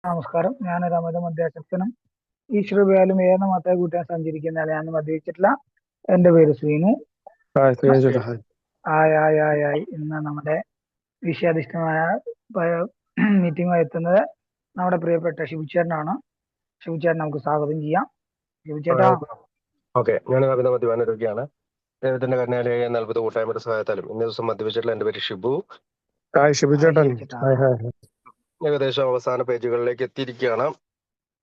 നമസ്കാരം. ഞാനൊരു അമിത മദ്യാസക്തനും ഈശ്വരബയാലും ഏറെ മാത്രമേ കൂട്ടാൻ സഞ്ചരിക്കുന്ന ആളെയാണ്. മദ്യപിച്ചിട്ടില്ല. എന്റെ പേര് ശ്രീനു. ഹായ് ശ്രീജൻ ചേട്ടാ, ഹായ്. ആയി. ഇന്ന് നമ്മുടെ വിഷയാധിഷ്ഠിതമായ മീറ്റിംഗുമായി എത്തുന്നത് നമ്മുടെ പ്രിയപ്പെട്ട ശിവചേട്ടനാണ്. ശിവചേട്ടൻ നമുക്ക് സ്വാഗതം ചെയ്യാം. ശിവചേട്ടാ, ഓക്കെ, ഞാൻ അമിത മദ്യപാന രോഗിയാണ്. ദൈവത്തിന്റെ കരുണയാലെ 40 കൂട്ടായ്മയുടെ സഹായത്താലും ഇന്ന ദിവസം മദ്യപിച്ചിട്ടുള്ള എന്റെ പേര് ഷിബു. ഹായ് ഷിബു ചേട്ടൻ. ശിവചേട്ടാ. Hi hi hi. ഏകദേശം അവസാന പേജുകളിലേക്ക് എത്തിയിരിക്കുകയാണ്.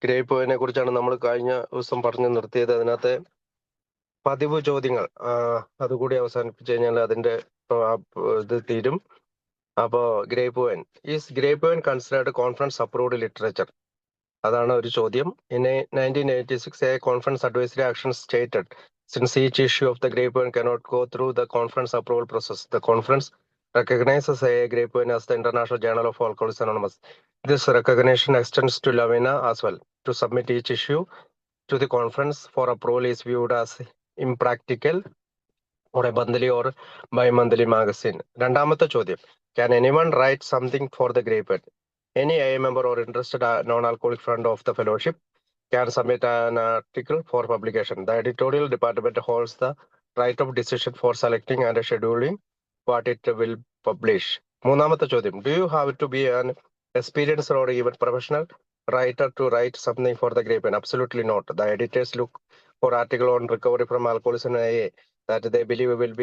ഗ്രേപ്പ് വൈനെ കുറിച്ചാണ് നമ്മൾ കഴിഞ്ഞ ദിവസം പറഞ്ഞു നിർത്തിയത്. അതിനകത്തെ പതിവ് ചോദ്യങ്ങൾ അതുകൂടി അവസാനിപ്പിച്ചു കഴിഞ്ഞാൽ അതിന്റെ ഇത് തീരും. അപ്പോ grape wine is grape wine considered conference approved literature? അതാണ് ഒരു ചോദ്യം. In 1986, a conference advisory action stated, since each issue of the grapevine cannot go through the conference approval process, the conference recognizes a grapevine as the International Journal of Alcoholics Anonymous. This recognition extends to Lavina as well. To submit each issue to the conference for approval is viewed as impractical or a monthly or bi-monthly magazine. രണ്ടാമത്തെ ചോദ്യം, can anyone write something for the grapevine? Any AA member or interested non-alcoholic friend of the fellowship can submit an article for publication. The editorial department holds the right of decision for selecting and scheduling what it will publish. മൂന്നാമത്തെ ചോദ്യം, do you have to be an experienced or even professional writer to write something for the grapevine? Absolutely not. The editors look for article on recovery from alcoholism and AA that they believe will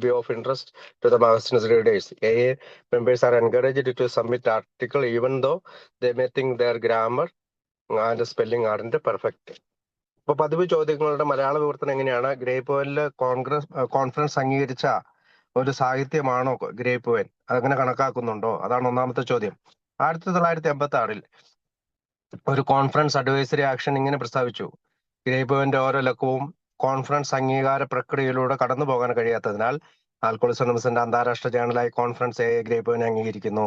be of interest to the magazine's readers. AA members are encouraged to submit article even though they may think their grammar and spelling aren't perfect. അപ്പൊ പതിവ് ചോദ്യങ്ങളുടെ മലയാള വിവർത്തനം എങ്ങനെയാണ്? Grape വൈനില് conference അംഗീകരിച്ച ഒരു സാഹിത്യമാണോ grape wine? അതങ്ങനെ കണക്കാക്കുന്നുണ്ടോ? അതാണ് ഒന്നാമത്തെ ചോദ്യം. 1986 ഒരു കോൺഫറൻസ് അഡ്വൈസറി ആക്ഷൻ ഇങ്ങനെ പ്രസ്താവിച്ചു: ഗ്രേപ്പ് വൈന്റെ ഓരോ ലക്കവും കോൺഫറൻസ് അംഗീകാര പ്രക്രിയയിലൂടെ കടന്നു പോകാൻ കഴിയാത്തതിനാൽ ആൽക്കോളിക്സ് അനോണിമസിന്റെ അന്താരാഷ്ട്ര ജേണലായി കോൺഫറൻസ് ഗ്രേപ്പ് വൈനെ അംഗീകരിക്കുന്നു.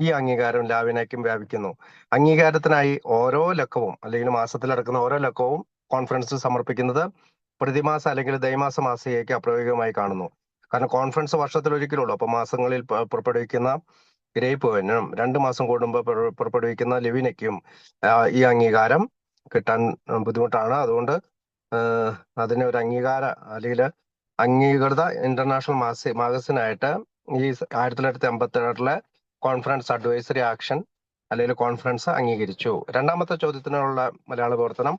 ഈ അംഗീകാരം ലാവിനയ്ക്കും വ്യാപിക്കുന്നു. അംഗീകാരത്തിനായി ഓരോ ലക്കവും അല്ലെങ്കിൽ മാസത്തിൽ നടക്കുന്ന ഓരോ ലക്കവും കോൺഫറൻസ് സമർപ്പിക്കുന്നത് പ്രതിമാസ അല്ലെങ്കിൽ ദൈമാസ മാസികയ്ക്ക് അപ്രായോഗികമായി കാണുന്നു. കാരണം കോൺഫറൻസ് വർഷത്തിൽ ഒരിക്കലുള്ളൂ. അപ്പൊ മാസങ്ങളിൽ പുറപ്പെടുവിക്കുന്ന ഗ്രേപ്പ് വൈനും 2 മാസം കൂടുമ്പോൾ പുറപ്പെടുവിക്കുന്ന ലിവിനയ്ക്കും ഈ അംഗീകാരം കിട്ടാൻ ബുദ്ധിമുട്ടാണ്. അതുകൊണ്ട് അതിന് ഒരു അംഗീകാര അല്ലെങ്കിൽ അംഗീകൃത ഇന്റർനാഷണൽ മാഗസിനായിട്ട് ഈ 1986 കോൺഫറൻസ് അഡ്വൈസറി ആക്ഷൻ അല്ലെങ്കിൽ കോൺഫറൻസ് അംഗീകരിച്ചു. രണ്ടാമത്തെ ചോദ്യത്തിനുള്ള മലയാള വിവർത്തനം,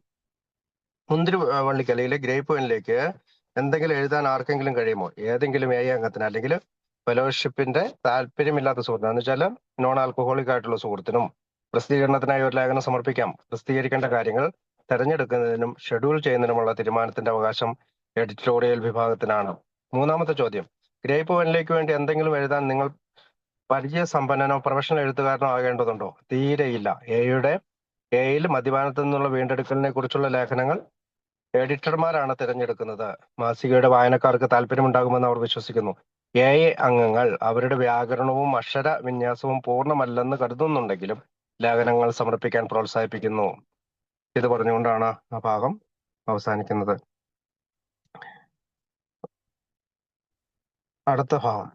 മുന്തിരി വള്ളിക്ക് അല്ലെങ്കിൽ ഗ്രേപ്പ് വൈനിലേക്ക് എന്തെങ്കിലും എഴുതാൻ ആർക്കെങ്കിലും കഴിയുമോ? ഏതെങ്കിലും അംഗത്തിന് അല്ലെങ്കിൽ ഫെലോഷിപ്പിന്റെ താല്പര്യമില്ലാത്ത സുഹൃത്തിന്, എന്ന് വെച്ചാൽ നോൺ ആൽക്കഹോളിക് ആയിട്ടുള്ള സുഹൃത്തിനും പ്രസിദ്ധീകരണത്തിനായി ഒരു ലേഖനം സമർപ്പിക്കാം. പ്രസിദ്ധീകരിക്കേണ്ട കാര്യങ്ങൾ തെരഞ്ഞെടുക്കുന്നതിനും ഷെഡ്യൂൾ ചെയ്യുന്നതിനുമുള്ള തീരുമാനത്തിന്റെ അവകാശം എഡിറ്റോറിയൽ വിഭാഗത്തിനാണ്. മൂന്നാമത്തെ ചോദ്യം, ഗ്രേപ്പ് വൈനിലേക്ക് വേണ്ടി എന്തെങ്കിലും എഴുതാൻ നിങ്ങൾ പരിചയസമ്പന്നനോ പ്രൊഫഷണൽ എഴുത്തുകാരനോ ആകേണ്ടതുണ്ടോ? തീരെയില്ല. എയിൽ മദ്യപാനത്തിൽ നിന്നുള്ള വീണ്ടെടുക്കലിനെ കുറിച്ചുള്ള ലേഖനങ്ങൾ എഡിറ്റർമാരാണ് തിരഞ്ഞെടുക്കുന്നത്. മാസികയുടെ വായനക്കാർക്ക് താല്പര്യമുണ്ടാകുമെന്ന് അവർ വിശ്വസിക്കുന്നു. അംഗങ്ങൾ അവരുടെ വ്യാകരണവും അക്ഷര വിന്യാസവും പൂർണ്ണമല്ലെന്ന് കരുതുന്നുണ്ടെങ്കിലും ലേഖനങ്ങൾ സമർപ്പിക്കാൻ പ്രോത്സാഹിപ്പിക്കുന്നു. ഇത് പറഞ്ഞുകൊണ്ടാണ് ആ ഭാഗം അവസാനിക്കുന്നത്. അടുത്ത ഭാഗം,